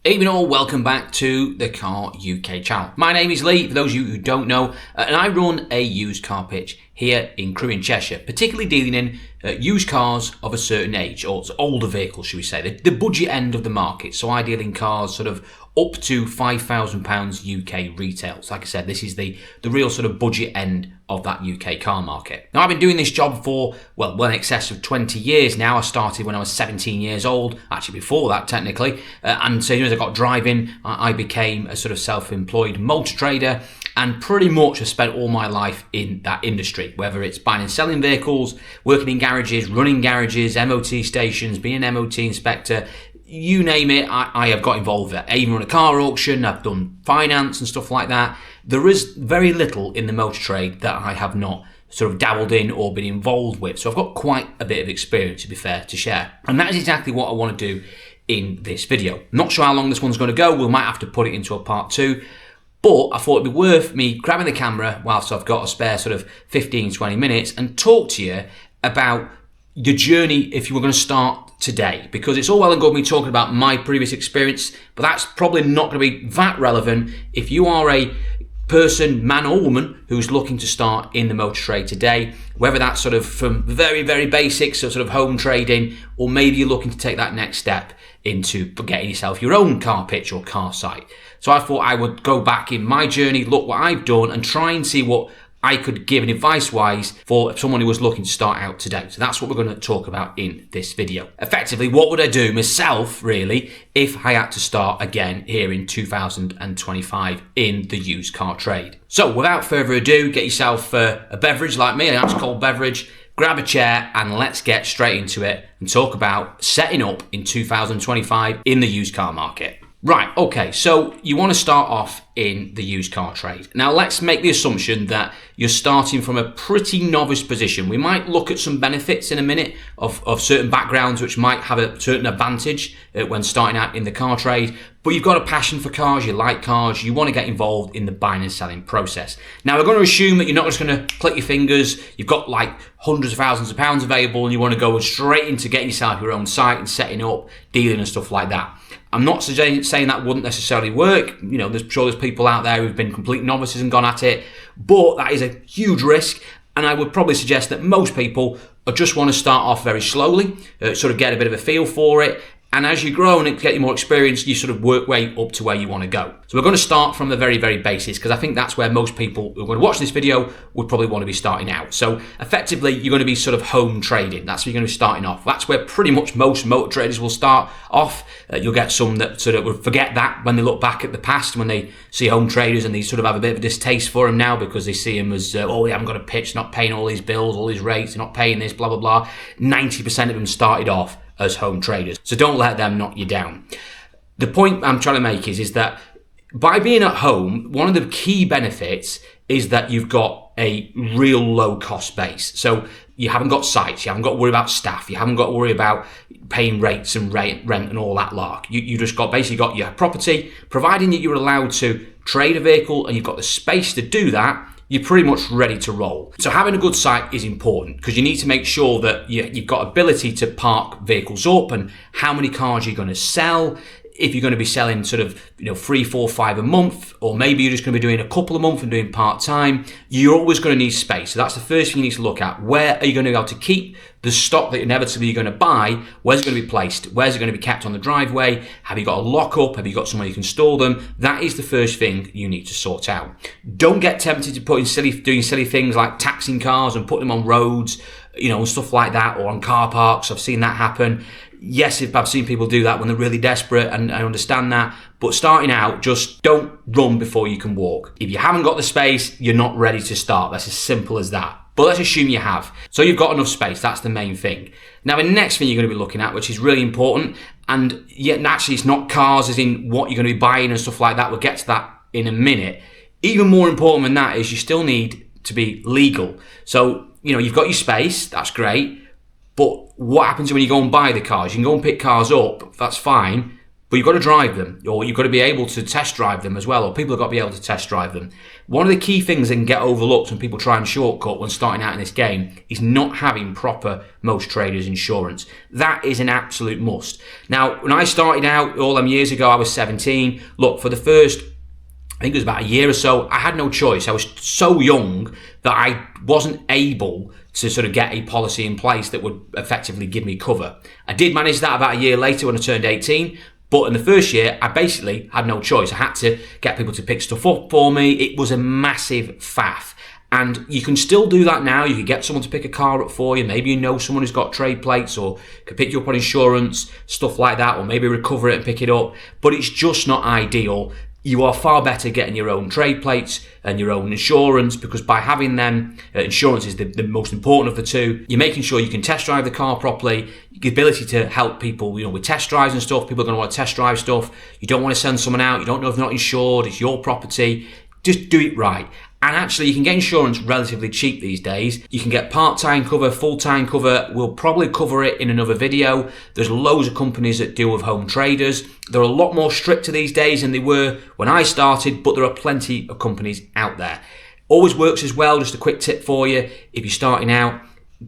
Evening all, welcome back to the Car UK channel. My name is Lee, for those of you who don't know, and I run a used car pitch here in Crewe in Cheshire, particularly dealing in used cars of a certain age, or older vehicles, should we say, the budget end of the market. So I deal in cars sort of up to £5,000 UK retail. So like I said, this is the real sort of budget end of that UK car market. Now I've been doing this job for, well in excess of 20 years now. I started when I was 17 years old, actually before that technically, and so as soon as I got driving, I became a sort of self-employed motor trader, and pretty much I spent all my life in that industry, whether it's buying and selling vehicles, working in garages, running garages, MOT stations, being an MOT inspector, you name it, I have got involved with it. I even run a car auction, I've done finance and stuff like that. There is very little in the motor trade that I have not sort of dabbled in or been involved with. So I've got quite a bit of experience, to be fair, to share. And that is exactly what I want to do in this video. Not sure how long this one's going to go. We might have to put it into a part 2. But I thought it'd be worth me grabbing the camera whilst I've got a spare sort of 15-20 minutes and talk to you about your journey if you were going to start today. Because it's all well and good me talking about my previous experience, but that's probably not going to be that relevant if you are a person, man or woman, who's looking to start in the motor trade today, whether that's sort of from very, very basics, so sort of home trading, or maybe you're looking to take that next step into getting yourself your own car pitch or car site. So I thought I would go back in my journey, look what I've done, and try and see what I could give advice-wise for someone who was looking to start out today. So that's what we're going to talk about in this video. Effectively, what would I do myself, really, if I had to start again here in 2025 in the used car trade? So without further ado, get yourself a beverage like me, a nice cold beverage, grab a chair, and let's get straight into it and talk about setting up in 2025 in the used car market. Right, okay, so you want to start off in the used car trade. Now let's make the assumption that you're starting from a pretty novice position. We might look at some benefits in a minute of certain backgrounds which might have a certain advantage when starting out in the car trade, but you've got a passion for cars, you like cars, you want to get involved in the buying and selling process. Now we're going to assume that you're not just going to click your fingers, you've got like hundreds of thousands of pounds available and you want to go straight into getting yourself your own site and setting up, dealing and stuff like that. I'm not saying that wouldn't necessarily work. You know, there's people out there who've been complete novices and gone at it, but that is a huge risk. And I would probably suggest that most people just want to start off very slowly, sort of get a bit of a feel for it. And as you grow and get more experience, you sort of work way up to where you want to go. So we're going to start from the very, very basics, because I think that's where most people who are going to watch this video would probably want to be starting out. So effectively, you're going to be sort of home trading. That's where you're going to be starting off. That's where pretty much most motor traders will start off. You'll get some that sort of will forget that when they look back at the past, when they see home traders and they sort of have a bit of a distaste for them now because they see them as, oh, they haven't got a pitch, not paying all these bills, all these rates, they're not paying this, blah, blah, blah. 90% of them started off as home traders. So don't let them knock you down. The point I'm trying to make is that by being at home, one of the key benefits is that you've got a real low cost base. So you haven't got sites, you haven't got to worry about staff, you haven't got to worry about paying rates and rent and all that lark. You just basically got your property, providing that you're allowed to trade a vehicle and you've got the space to do that, you're pretty much ready to roll. So having a good site is important because you need to make sure that you've got ability to park vehicles up and how many cars you're going to sell. If you're going to be selling sort of 3, 4, 5 a month, or maybe you're just going to be doing a couple a month and doing part-time, you're always going to need space. So that's the first thing you need to look at. Where are you going to be able to keep the stock that inevitably you're going to buy? Where's it going to be placed? Where's it going to be kept on the driveway? Have you got a lock-up? Have you got somewhere you can store them? That is the first thing you need to sort out. Don't get tempted to doing silly things like taxing cars and putting them on roads, stuff like that, or on car parks. I've seen that happen. Yes, I've seen people do that when they're really desperate, and I understand that. But starting out, just don't run before you can walk. If you haven't got the space, you're not ready to start. That's as simple as that. But let's assume you have. So you've got enough space. That's the main thing. Now, the next thing you're going to be looking at, which is really important, and yet naturally it's not cars as in what you're going to be buying and stuff like that. We'll get to that in a minute. Even more important than that is you still need to be legal. So, you've got your space. That's great. But what happens when you go and buy the cars? You can go and pick cars up, that's fine, but but you've got to drive them, or you've got to be able to test drive them as well, or people have got to be able to test drive them. One of the key things that can get overlooked when people try and shortcut when starting out in this game is not having proper most traders insurance. That is an absolute must. Now, when I started out all them years ago, I was 17. Look, for the first, I think it was about a year or so, I had no choice. I was so young that I wasn't able to sort of get a policy in place that would effectively give me cover. I did manage that about a year later when I turned 18, but in the first year, I basically had no choice. I had to get people to pick stuff up for me. It was a massive faff. And you can still do that now. You can get someone to pick a car up for you. Maybe you know someone who's got trade plates or can pick you up on insurance, stuff like that, or maybe recover it and pick it up. But it's just not ideal. You are far better getting your own trade plates and your own insurance, because by having them, insurance is the most important of the two. You're making sure you can test drive the car properly, the ability to help people, with test drives and stuff. People are going to want to test drive stuff. You don't want to send someone out. You don't know if they're not insured. It's your property. Just do it right. And actually, you can get insurance relatively cheap these days. You can get part-time cover, full-time cover. We'll probably cover it in another video. There's loads of companies that deal with home traders. They're a lot more stricter these days than they were when I started, but there are plenty of companies out there. Always works as well. Just a quick tip for you. If you're starting out,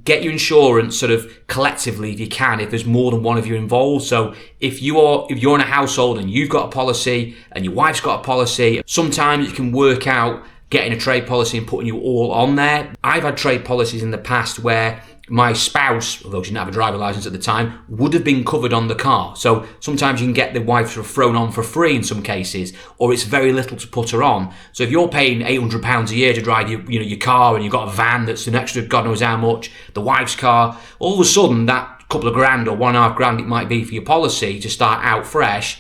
get your insurance sort of collectively if you can, if there's more than one of you involved. So if you're in a household and you've got a policy and your wife's got a policy, sometimes you can work out getting a trade policy and putting you all on there. I've had trade policies in the past where my spouse, although she didn't have a driver license at the time, would have been covered on the car. So sometimes you can get the wife sort of thrown on for free in some cases, or it's very little to put her on. So if you're paying £800 a year to drive your car, and you've got a van that's an extra God knows how much, the wife's car, all of a sudden that couple of grand or £1.5 it might be for your policy to start out fresh,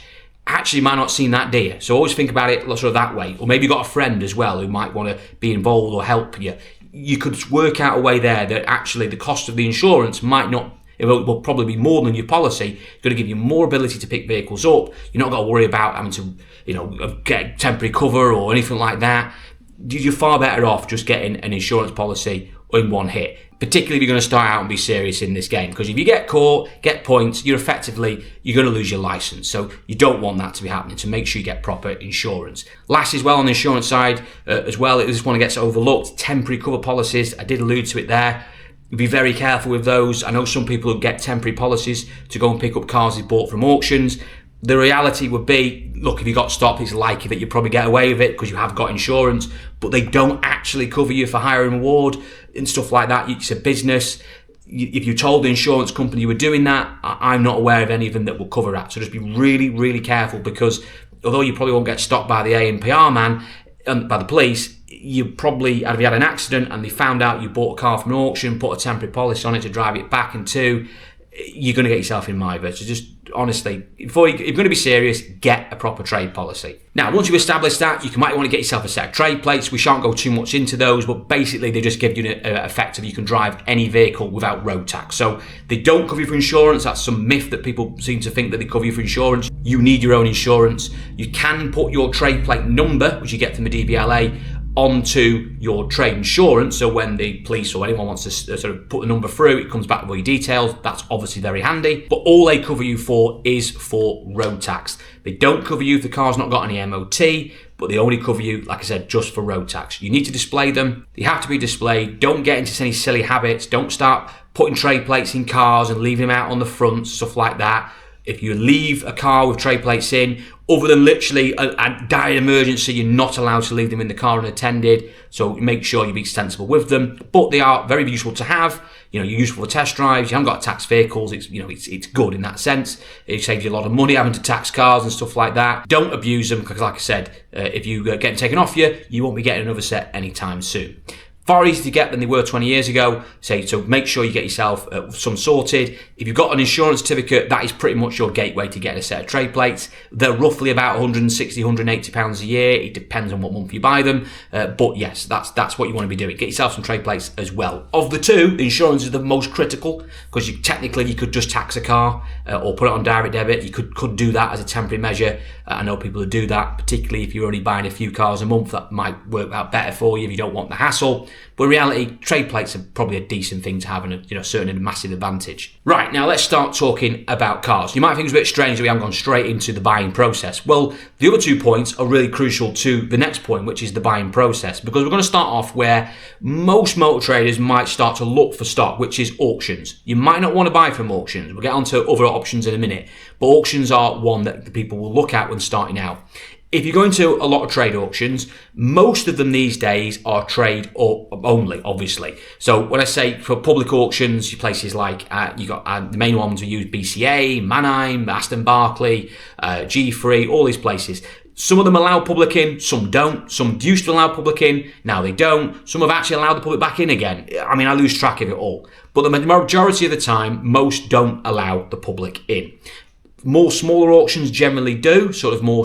actually might not seem that dear. So always think about it sort of that way. Or maybe you've got a friend as well who might want to be involved or help you. You could work out a way there that actually the cost of the insurance might not, it will probably be more than your policy. It's going to give you more ability to pick vehicles up. You're not got to worry about having to, get temporary cover or anything like that. You're far better off just getting an insurance policy in one hit, particularly if you're going to start out and be serious in this game. Because if you get caught, get points, you're going to lose your license. So you don't want that to be happening. So make sure you get proper insurance. Last as well on the insurance side as well, this one gets overlooked. Temporary cover policies. I did allude to it there. Be very careful with those. I know some people who get temporary policies to go and pick up cars they bought from auctions. The reality would be, look, if you got stopped, it's likely that you probably get away with it because you have got insurance, but they don't actually cover you for hire and reward and stuff like that. It's a business. If you told the insurance company you were doing that, I'm not aware of any of them that will cover that. So just be really, really careful, because although you probably won't get stopped by the ANPR man and by the police, you probably, if you had an accident and they found out you bought a car from an auction, put a temporary policy on it to drive it back into, you're going to get yourself in my So just honestly, if you're going to be serious, get a proper trade policy. Now, once you've established that, you might want to get yourself a set of trade plates. We shan't go too much into those, but basically they just give you an effect of you can drive any vehicle without road tax. So they don't cover you for insurance. That's some myth that people seem to think that they cover you for insurance. You need your own insurance. You can put your trade plate number, which you get from the DVLA, onto your trade insurance, so when the police or anyone wants to sort of put the number through, it comes back with all your details. That's obviously very handy, but all they cover you for is for road tax. They don't cover you if the car's not got any MOT, but they only cover you, like I said, just for road tax. You need to display them. They have to be displayed. Don't get into any silly habits. Don't start putting trade plates in cars and leaving them out on the front, stuff like that. If you leave a car with trade plates in, other than literally a dire emergency, you're not allowed to leave them in the car unattended. So make sure you be sensible with them. But they are very useful to have. You're useful for test drives. You haven't got to tax vehicles. It's good in that sense. It saves you a lot of money having to tax cars and stuff like that. Don't abuse them, because like I said, if you get them taken off you, you won't be getting another set anytime soon. Far easier to get than they were 20 years ago. So make sure you get yourself some sorted. If you've got an insurance certificate, that is pretty much your gateway to get a set of trade plates. They're roughly about £160, £180 a year. It depends on what month you buy them. But yes, that's what you want to be doing. Get yourself some trade plates as well. Of the two, insurance is the most critical, because technically you could just tax a car or put it on direct debit. You could do that as a temporary measure. I know people who do that, particularly if you're only buying a few cars a month. That might work out better for you if you don't want the hassle. But in reality, trade plates are probably a decent thing to have and certainly a massive advantage. Right, now let's start talking about cars. You might think it's a bit strange that we haven't gone straight into the buying process. Well, the other 2 points are really crucial to the next point, which is the buying process, because we're going to start off where most motor traders might start to look for stock, which is auctions. You might not want to buy from auctions. We'll get onto other options in a minute, but auctions are one that the people will look at when starting out. If you're going to a lot of trade auctions, most of them these days are trade or only, obviously. So when I say for public auctions, places like you got the main ones we use: BCA, Mannheim, Aston Barclay, G3, all these places. Some of them allow public in, some don't. Some used to allow public in, now they don't. Some have actually allowed the public back in again. I mean, I lose track of it all. But the majority of the time, most don't allow the public in. More smaller auctions generally do, more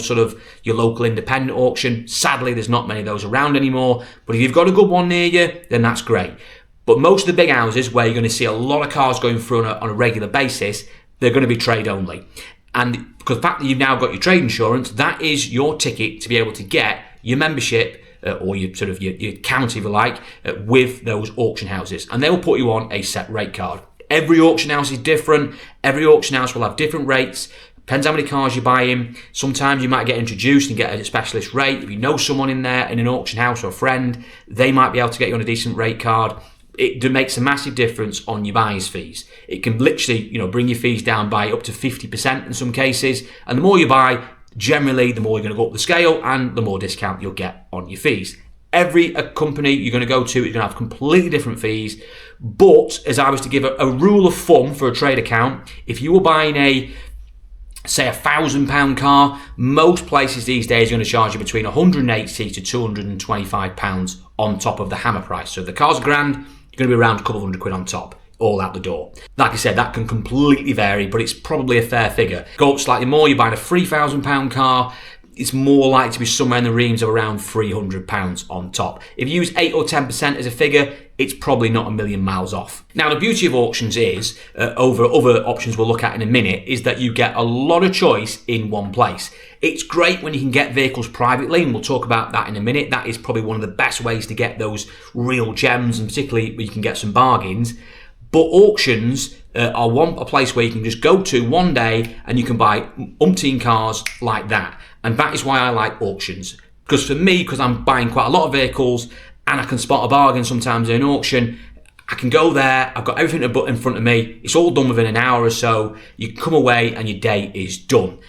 your local independent auction. Sadly, there's not many of those around anymore, but if you've got a good one near you, then that's great. But most of the big houses where you're going to see a lot of cars going through on a regular basis, they're going to be trade only. And because the fact that you've now got your trade insurance, that is your ticket to be able to get your membership or your account, if you like, with those auction houses. And they will put you on a set rate card. Every auction house is different. Every auction house will have different rates. Depends how many cars you buy in. Sometimes you might get introduced and get a specialist rate. If you know someone in there in an auction house or a friend, they might be able to get you on a decent rate card. It makes a massive difference on your buyer's fees. It can literally, bring your fees down by up to 50% in some cases. And the more you buy, generally, the more you're going to go up the scale and the more discount you'll get on your fees. Every company you're going to go to is going to have completely different fees. But as I was to give a rule of thumb for a trade account, if you were buying say £1,000 car, most places these days are going to charge you between £180 to £225 on top of the hammer price. So if the car's £1,000, you're going to be around a couple of £100 on top, all out the door. Like I said, that can completely vary, but it's probably a fair figure. Go up slightly more, you're buying a £3,000 car, it's more likely to be somewhere in the realms of around £300 on top. If you use 8 or 10% as a figure, it's probably not a million miles off. Now, the beauty of auctions is, over other options we'll look at in a minute, is that you get a lot of choice in one place. It's great when you can get vehicles privately, and we'll talk about that in a minute. That is probably one of the best ways to get those real gems, and particularly where you can get some bargains. But auctions are a place where you can just go to one day and you can buy umpteen cars like that. And that is why I like auctions. Because for me, because I'm buying quite a lot of vehicles and I can spot a bargain sometimes in an auction, I can go there, I've got everything in front of me, it's all done within an hour or so, you come away and your day is done.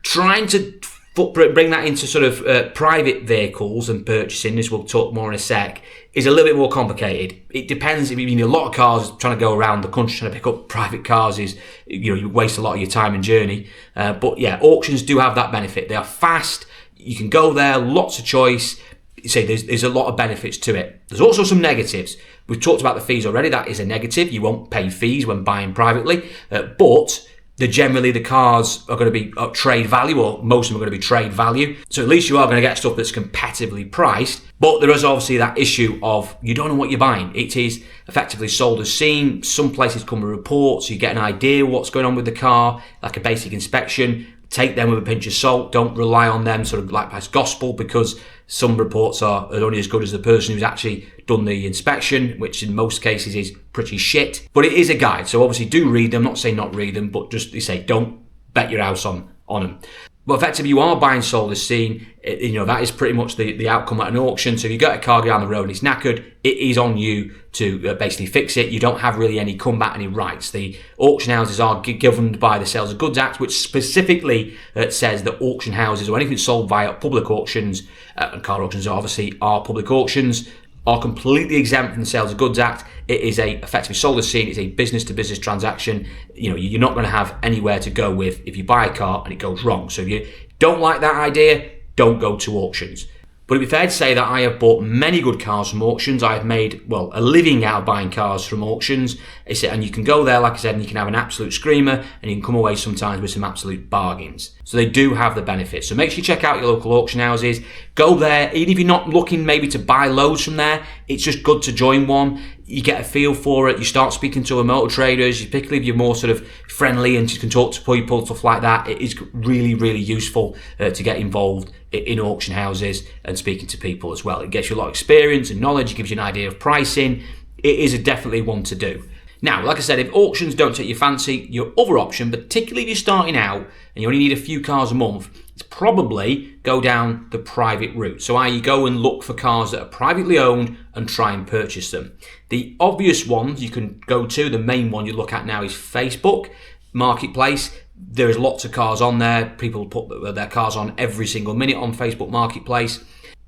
Trying to bring that into private vehicles and purchasing, as we'll talk more in a sec, is a little bit more complicated. It depends. I mean, a lot of cars trying to go around the country trying to pick up private cars is, you waste a lot of your time and journey. But yeah, auctions do have that benefit. They are fast. You can go there, lots of choice. There's a lot of benefits to it. There's also some negatives. We've talked about the fees already. That is a negative. You won't pay fees when buying privately, but generally the cars are going to be trade value, or most of them are going to be trade value. So at least you are going to get stuff that's competitively priced. But there is obviously that issue of you don't know what you're buying. It is effectively sold as seen. Some places come with reports, so you get an idea what's going on with the car, like a basic inspection. Take them with a pinch of salt. Don't rely on them like as gospel, because some reports are only as good as the person who's actually done the inspection, which in most cases is pretty shit. But it is a guide, so obviously do read them. I'm not saying not read them, but just don't bet your house on them. But effectively, you are buying sold as seen. That is pretty much the outcome at an auction. So if you get a car down the road and it's knackered, it is on you to basically fix it. You don't have really any comeback, any rights. The auction houses are governed by the Sales of Goods Act, which specifically says that auction houses or anything sold via public auctions, and car auctions obviously are public auctions, are completely exempt from the Sales of Goods Act. It is effectively sold as seen. It's a business-to-business transaction. You're not going to have anywhere to go with if you buy a car and it goes wrong. So if you don't like that idea, don't go to auctions. But it'd be fair to say that I have bought many good cars from auctions. I have made, a living out of buying cars from auctions. And you can go there, like I said, and you can have an absolute screamer, and you can come away sometimes with some absolute bargains. So they do have the benefits. So make sure you check out your local auction houses. Go there, even if you're not looking maybe to buy loads from there, it's just good to join one. you get a feel for it, you start speaking to motor traders, particularly if you're more sort of friendly and you can talk to people, stuff like that. It is really, really useful to get involved in auction houses and speaking to people as well. It gets you a lot of experience and knowledge, it gives you an idea of pricing. It is definitely one to do. Now, like I said, if auctions don't take your fancy, your other option, particularly if you're starting out and you only need a few cars a month, is probably go down the private route. So you go and look for cars that are privately owned and try and purchase them. The obvious ones you can go to, the main one you look at now is Facebook Marketplace. There's lots of cars on there. People put their cars on every single minute on Facebook Marketplace.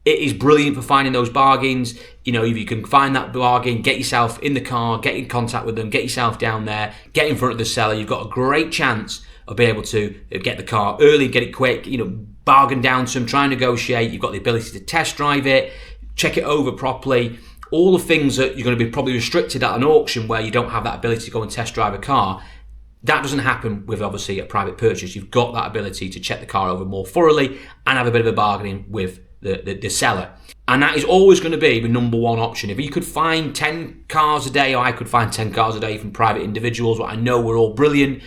It is brilliant for finding those bargains. You know, if you can find that bargain, get yourself in the car, get in contact with them, get yourself down there, get in front of the seller. You've got a great chance of being able to get the car early, get it quick, you know, bargain down to them, try and negotiate. You've got the ability to test drive it, check it over properly. All the things that you're going to be probably restricted at an auction where you don't have that ability to go and test drive a car. That doesn't happen with, obviously, a private purchase. You've got that ability to check the car over more thoroughly and have a bit of a bargaining with the seller. And that is always going to be the number one option. If you could find 10 cars a day, or I could find 10 cars a day from private individuals, what I know we're all brilliant,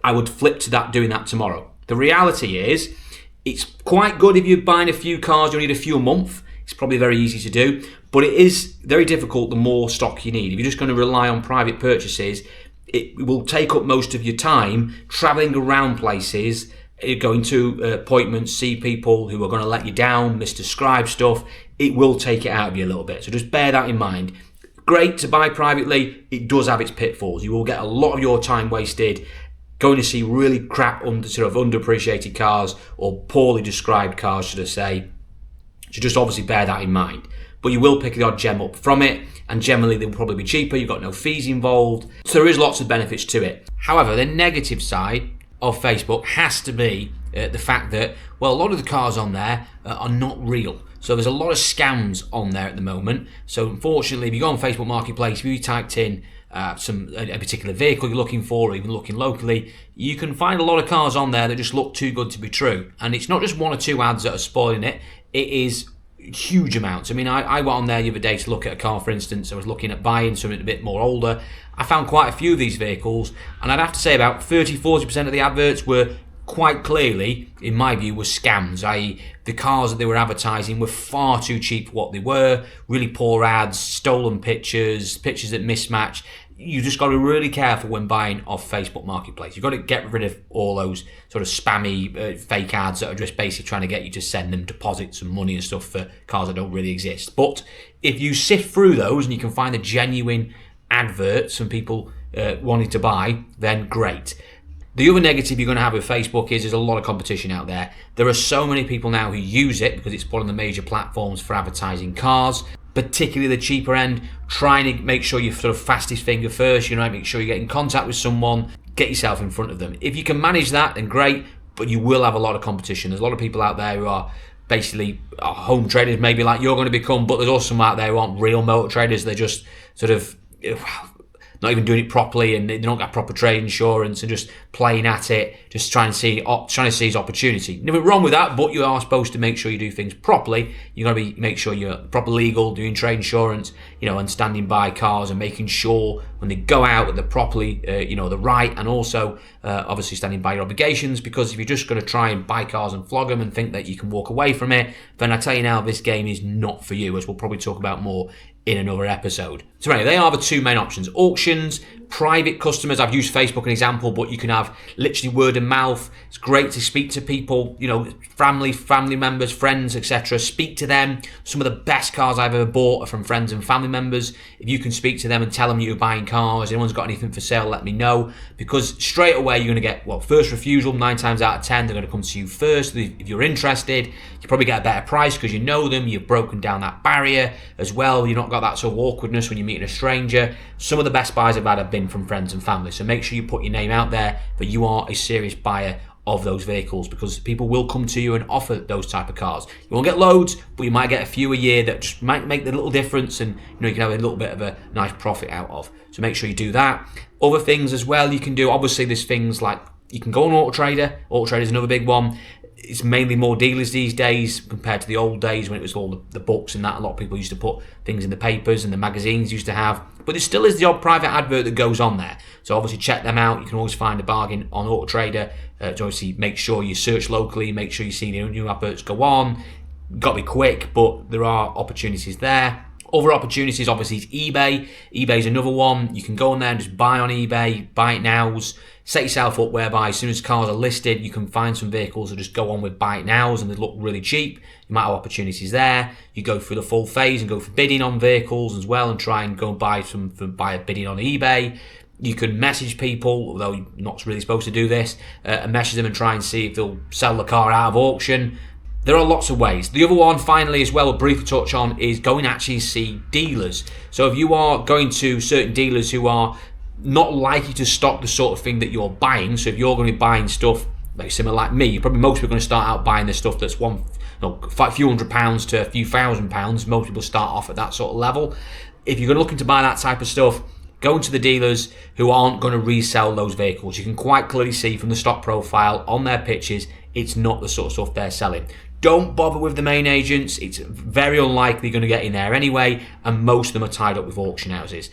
I would flip to that, doing that tomorrow. The reality is, it's quite good if you're buying a few cars, you need a few a month. It's probably very easy to do, but it is very difficult the more stock you need. If you're just going to rely on private purchases, it will take up most of your time traveling around places, going to appointments, see people who are going to let you down, misdescribe stuff. It will take it out of you a little bit. So just bear that in mind. Great to buy privately. It does have its pitfalls. You will get a lot of your time wasted going to see really crap, underappreciated cars or poorly described cars, should I say. So just obviously bear that in mind. But you will pick the odd gem up from it, and generally they will probably be cheaper. You've got no fees involved. So there is lots of benefits to it. However, the negative side of Facebook has to be the fact that, well, a lot of the cars on there are not real. So there's a lot of scams on there at the moment. So unfortunately, if you go on Facebook Marketplace, if you typed in a particular vehicle you're looking for, or even looking locally, you can find a lot of cars on there that just look too good to be true. And it's not just one or two ads that are spoiling it. It is huge amounts. I mean, I went on there the other day to look at a car, for instance. I was looking at buying something a bit more older. I found quite a few of these vehicles, and I'd have to say about 30-40% of the adverts were quite clearly, in my view, were scams, i.e. the cars that they were advertising were far too cheap for what they were, really poor ads, stolen pictures that mismatch. You just got to be really careful when buying off Facebook Marketplace. You've got to get rid of all those sort of spammy fake ads that are just basically trying to get you to send them deposits and money and stuff for cars that don't really exist. But if you sift through those and you can find the genuine adverts from people wanting to buy, then great. The other negative you're going to have with Facebook is there's a lot of competition out there. There are so many people now who use it because it's one of the major platforms for advertising cars, particularly the cheaper end, trying to make sure you're sort of fastest finger first, make sure you get in contact with someone, get yourself in front of them. If you can manage that, then great, but you will have a lot of competition. There's a lot of people out there who are basically home traders, maybe like you're going to become, but there's also some out there who aren't real motor traders. They're just sort of not even doing it properly, and they don't get proper trade insurance, and just playing at it, just trying to seize opportunity. Nothing wrong with that, but you are supposed to make sure you do things properly. You got to make sure you're proper legal, doing trade insurance, and standing by cars and making sure when they go out that they're properly, the right, and also obviously standing by your obligations. Because if you're just going to try and buy cars and flog them and think that you can walk away from it, then I tell you now, this game is not for you, as we'll probably talk about more in another episode. So anyway, they are the two main options. Auctions, private customers. I've used Facebook an example, but you can have literally word of mouth. It's great to speak to people, family members, friends, etc. Speak to them. Some of the best cars I've ever bought are from friends and family members. If you can speak to them and tell them you're buying cars, anyone's got anything for sale, let me know. Because straight away you're going to get, first refusal, 9 times out of 10, they're going to come to you first. If you're interested, you probably get a better price because you know them, you've broken down that barrier as well. You've not got that sort of awkwardness when you're meeting a stranger. Some of the best buys I've had have been from friends and family. So make sure you put your name out there that you are a serious buyer of those vehicles, because people will come to you and offer those type of cars. You won't get loads, but you might get a few a year that just might make the little difference, and you can have a little bit of a nice profit out of. So make sure you do that. Other things as well you can do, obviously there's things like you can go on Auto Trader. Auto Trader is another big one. It's mainly more dealers these days compared to the old days when it was all the books and that. A lot of people used to put things in the papers and the magazines used to have. But there still is the odd private advert that goes on there. So obviously check them out. You can always find a bargain on Auto Trader. So obviously make sure you search locally, make sure you see the new adverts go on. Got to be quick, but there are opportunities there. Other opportunities, obviously, is eBay. eBay's another one. You can go on there and just buy on eBay, buy it nows, set yourself up whereby as soon as cars are listed, you can find some vehicles that just go on with buy it nows and they look really cheap. You might have opportunities there. You go through the full phase and go for bidding on vehicles as well and try and go and buy some by bidding on eBay. You can message people, although you're not really supposed to do this, and message them and try and see if they'll sell the car out of auction. There are lots of ways. The other one, finally, as well, we'll briefly touch on, is go and actually see dealers. So if you are going to certain dealers who are not likely to stock the sort of thing that you're buying, so if you're going to be buying stuff very similar like me, probably most people are going to start out buying the stuff that's a few £100 to a few £1,000s. Most people start off at that sort of level. If you're looking to buy that type of stuff, go into the dealers who aren't going to resell those vehicles. You can quite clearly see from the stock profile on their pictures, it's not the sort of stuff they're selling. Don't bother with the main agents. It's very unlikely you're going to get in there anyway, and most of them are tied up with auction houses.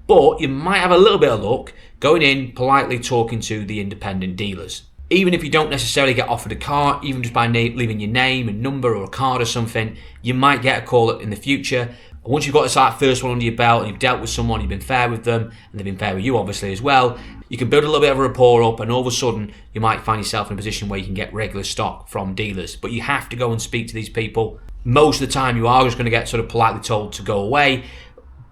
But you might have a little bit of luck going in, politely talking to the independent dealers. Even if you don't necessarily get offered a car, even just by leaving your name and number or a card or something, you might get a call in the future. Once you've got this first one under your belt and you've dealt with someone, you've been fair with them, and they've been fair with you obviously as well, you can build a little bit of a rapport up, and all of a sudden you might find yourself in a position where you can get regular stock from dealers. But you have to go and speak to these people. Most of the time you are just going to get sort of politely told to go away,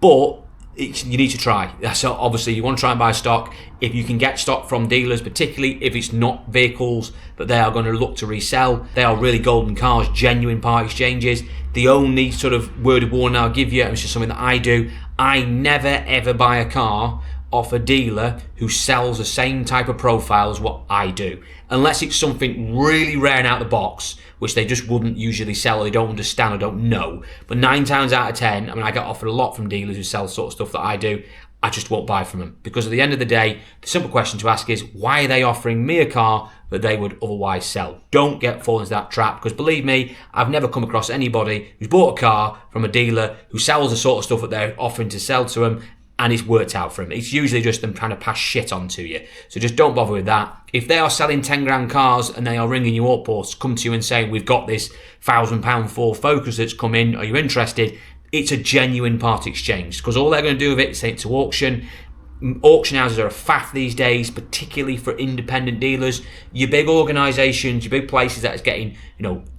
but you need to try. So obviously you want to try and buy stock. If you can get stock from dealers, particularly if it's not vehicles that they are going to look to resell, they are really golden cars, genuine part exchanges. The only sort of word of warning I'll give you, and it's just something that I do, I never ever buy a car off a dealer who sells the same type of profile as what I do, unless it's something really rare and out of the box, which they just wouldn't usually sell or they don't understand or don't know. But 9 times out of 10, I mean, I get offered a lot from dealers who sell sort of stuff that I do. I just won't buy from them, because at the end of the day, the simple question to ask is, why are they offering me a car that they would otherwise sell? Don't fall into that trap, because believe me, I've never come across anybody who's bought a car from a dealer who sells the sort of stuff that they're offering to sell to them and it's worked out for them. It's usually just them trying to pass shit on to you. So just don't bother with that. If they are selling 10 grand cars and they are ringing you up or come to you and saying, we've got this £1,000 Ford Focus that's come in, are you interested? It's a genuine part exchange, because all they're going to do with it is take it to auction. Auction houses are a faff these days, particularly for independent dealers. Your big organisations, your big places that is getting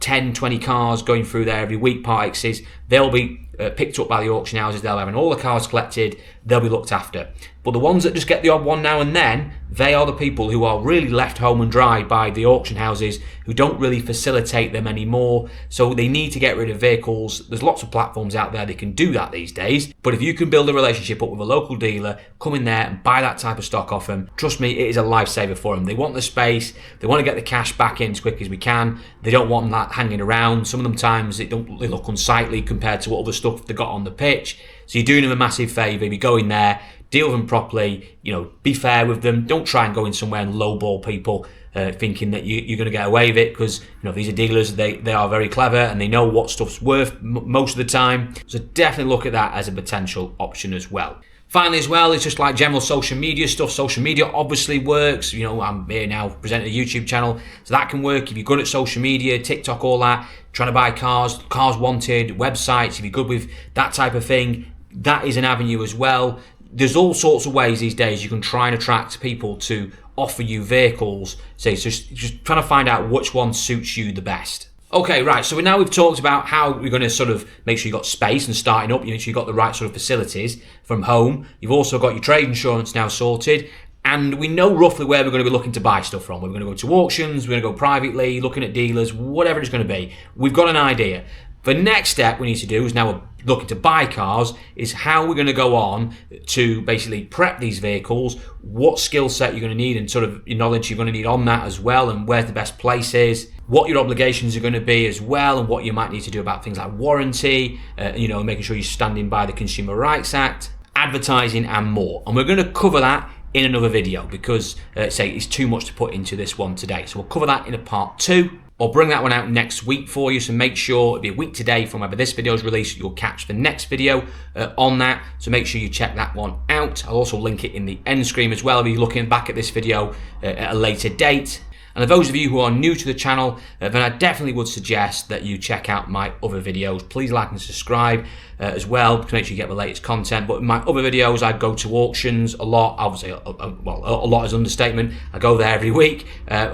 10, 20 cars going through there every week, part X's, they'll be picked up by the auction houses. They'll have all the cars collected, they'll be looked after. But the ones that just get the odd one now and then, they are the people who are really left home and dry by the auction houses, who don't really facilitate them anymore. So they need to get rid of vehicles. There's lots of platforms out there that can do that these days. But if you can build a relationship up with a local dealer, come in there and buy that type of stock off them, trust me, it is a lifesaver for them. They want the space, they want to get the cash back in as quick as we can. They don't want that hanging around. Some of them times they look unsightly compared to what other stuff they got on the pitch. So you're doing them a massive favour if you go in there, deal with them properly, be fair with them. Don't try and go in somewhere and lowball people thinking that you're going to get away with it, because these are dealers, they are very clever and they know what stuff's worth most of the time. So definitely look at that as a potential option as well. Finally as well, it's just like general social media stuff. Social media obviously works. I'm here now presenting a YouTube channel, so that can work if you're good at social media, TikTok, all that, trying to buy cars wanted, websites, if you're good with that type of thing, that is an avenue as well. There's all sorts of ways these days you can try and attract people to offer you vehicles. So it's just trying to find out which one suits you the best. Okay, right, so now we've talked about how we're going to sort of make sure you've got space and starting up, you've got the right sort of facilities from home. You've also got your trade insurance now sorted, and we know roughly where we're going to be looking to buy stuff from. We're going to go to auctions, we're going to go privately, looking at dealers, whatever it's going to be. We've got an idea. The next step we need to do is, now we're looking to buy cars, is how we're going to go on to basically prep these vehicles, what skill set you're going to need and sort of your knowledge you're going to need on that as well, and where the best place is, what your obligations are going to be as well, and what you might need to do about things like warranty, making sure you're standing by the Consumer Rights Act, advertising and more. And we're going to cover that in another video because it's too much to put into this one today. So we'll cover that in a part 2. or bring that one out next week for you. So make sure it'll be a week today from whenever this video is released, you'll catch the next video on that. So make sure you check that one out. I'll also link it in the end screen as well if you're looking back at this video at a later date. And for those of you who are new to the channel, then I definitely would suggest that you check out my other videos. Please like and subscribe as well to make sure you get the latest content. But in my other videos, I go to auctions a lot. Obviously, well, a lot is an understatement. I go there every week,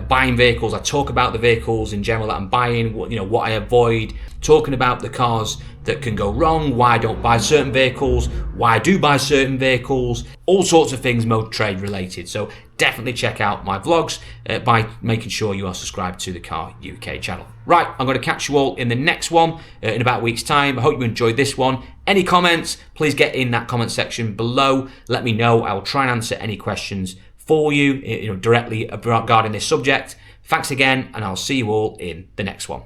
buying vehicles. I talk about the vehicles in general that I'm buying, what I avoid, talking about the cars that can go wrong, why I don't buy certain vehicles, why I do buy certain vehicles, all sorts of things motor trade related. So definitely check out my vlogs by making sure you are subscribed to the Car UK channel. Right, I'm going to catch you all in the next one in about a week's time. I hope you enjoyed this one. Any comments, please get in that comment section below. Let me know. I will try and answer any questions for you, directly regarding this subject. Thanks again, and I'll see you all in the next one.